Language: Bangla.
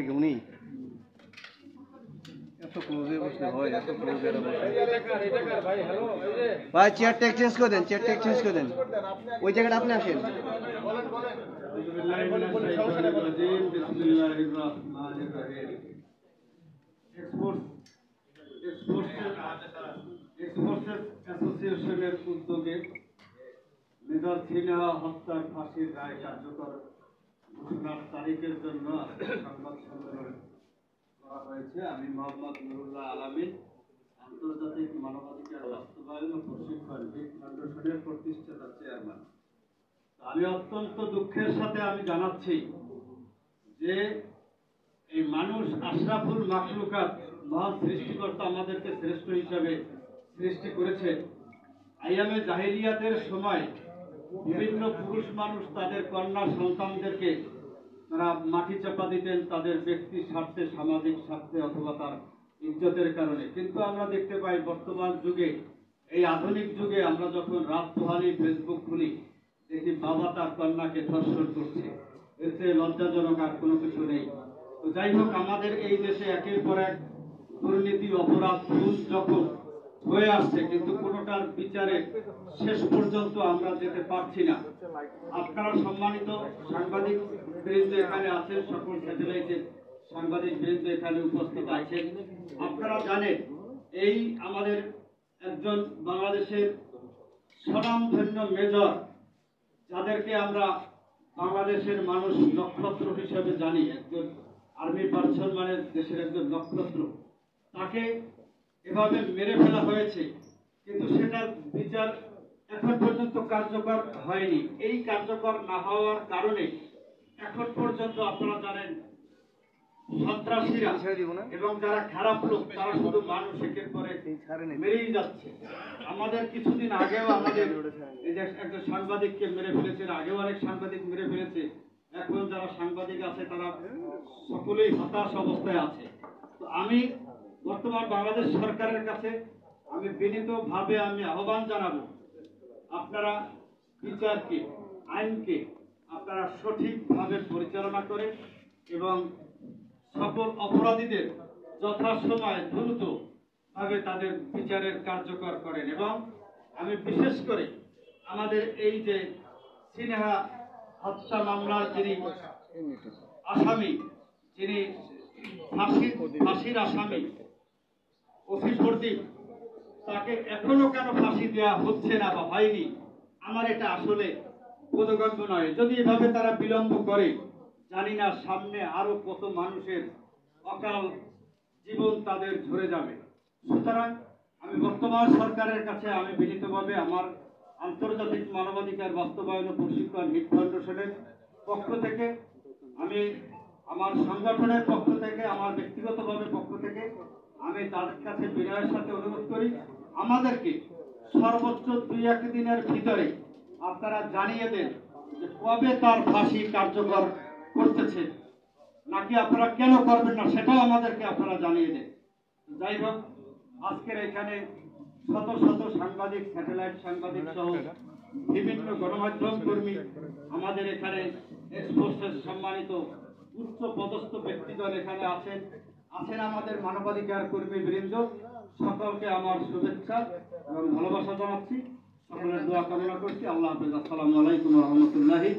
কি উনি এত ক্লোজে বসলে হয়? এত ক্লোজে ভাই চেয়ারটা এক্সচেঞ্জ করে দেন, চেয়ারটা এক্সচেঞ্জ করে দেন। ওই জায়গাটা আপনি আসেন। অ্যাসোসিয়েশনের উদ্যোগে মেজর সিনহা হত্যার ফাঁসির রায় কার্যকর ঘোষণার তারিখের জন্য সংবাদ সম্মেলন করা হয়েছে। আমি মোহাম্মদ নুরুল্লাহ আলামিন, আন্তর্জাতিক মানবাধিকার বাস্তবায়ন ও প্রশিক্ষণ ফাউন্ডেশনের প্রতিষ্ঠাতা চেয়ারম্যান। আমি অত্যন্ত দুঃখের সাথে আমি জানাচ্ছি যে এই মানুষ আশরাফুল মাখলুকাত, মহান সৃষ্টিকর্তা আমাদেরকে শ্রেষ্ঠ হিসাবে সৃষ্টি করেছে। আইয়ামে জাহিলিয়াতের সময় বিভিন্ন পুরুষ মানুষ তাদের কন্যা সন্তানদেরকে তারা মাটি চাপা দিতেন তাদের ব্যক্তি স্বার্থে, সামাজিক স্বার্থে অথবা তার ইজ্জতের কারণে। কিন্তু আমরা দেখতে পাই বর্তমান যুগে, এই আধুনিক যুগে আমরা যখন রাত পোহালি ফেসবুক খুলি, দেখি বাবা তার কন্যাকে ধর্ষণ করছে। এতে লজ্জাজনক আর কোনো কিছু নেই। তো যাই হোক, আমাদের এই দেশে একের পর এক দুর্নীতি, অপরাধ, খুন যখন হয়ে আসছে, কিন্তু কোনোটার বিচারে শেষ পর্যন্ত আমরা যেতে পারছি না। আপনারা সম্মানিত সাংবাদিক বৃন্দ এখানে আছেন, সকল স্যাটেলাইটের সাংবাদিক বৃন্দ এখানে উপস্থিত আছেন। আপনারা জানেন এই আমাদের একজন বাংলাদেশের স্বনামধন্য মেজর, যাদেরকে আমরা বাংলাদেশের মানুষ নক্ষত্র হিসেবে জানি, একজন আর্মি পার্সন মানে দেশের একজন নক্ষত্র, তাকে এভাবে মেরে ফেলা হয়েছে, কিন্তু সেটার বিচার এখন পর্যন্ত কার্যকর হয়নি। এই কার্যকর না হওয়ার কারণে এখন পর্যন্ত আপনারা জানেন সন্ত্রাসীরা এবং যারা খারাপ লোক তারা শুধু মানুষ একের পরে মেরেই যাচ্ছে। আমাদের কিছুদিন আগেও আমাদের এই যে একজন সাংবাদিককে মেরে ফেলেছে, আগেও অনেক সাংবাদিক মেরে ফেলেছে। এখন যারা সাংবাদিক আছে তারা সকলেই হতাশ অবস্থায় আছে। তো আমি বর্তমান বাংলাদেশ সরকারের কাছে আমি বিনীতভাবে আমি আহ্বান জানাবো, আপনারা বিচারকে, আইনকে আপনারা সঠিকভাবে পরিচালনা করেন এবং সকল অপরাধীদের যথাসময়ে দ্রুতভাবে তাদের বিচারের কার্যকর করেন। এবং আমি বিশেষ করে আমাদের এই যে সিনহা হত্যা মামলার যিনি আসামি, যিনি ফাঁসির আসামি অফিস প্রদীপ, তাকে এখনো কেন ফাঁসি দেওয়া হচ্ছে না বা হয়নি, আমার এটা আসলে বোধগম্য নয়। যদি এভাবে তারা বিলম্ব করে, জানি না সামনে আরো কত মানুষের অকাল জীবন তাদের ঝরে যাবে। সুতরাং আমি বর্তমান সরকারের কাছে আমি বিনীতভাবে আমার আন্তর্জাতিক মানবাধিকার বাস্তবায়ন ও প্রশিক্ষণ হিট ফাউন্ডেশনের পক্ষ থেকে, আমি আমার সংগঠনের পক্ষ থেকে, আমার ব্যক্তিগতভাবে পক্ষ থেকে আমি তাদের কাছে বিনয়ের সাথে অনুরোধ করি, আমাদেরকে সর্বোচ্চ 2-1 দিনের ভিতরে আপনারা জানিয়ে দেন যে কবে তার ফাঁসি কার্যকর করতেছে, নাকি আপনারা কেন করবেন না সেটাও আমাদেরকে আপনারা জানিয়ে দেন। যাই হোক, আজকের এখানে শত শত সাংবাদিক, স্যাটেলাইট সাংবাদিক সহ বিভিন্ন গণমাধ্যম কর্মী, আমাদের এখানে এক্সপোর্টের সম্মানিত উচ্চ পদস্থ ব্যক্তিগণ এখানে আছেন আমাদের মানবাধিকার কর্মী বৃন্দ, সকলকে আমার শুভেচ্ছা এবং ভালোবাসা জানাচ্ছি। সকলের দোয়া কামনা করছি। আল্লাহ হাফেজ। আসসালামু আলাইকুম ওয়া রাহমাতুল্লাহি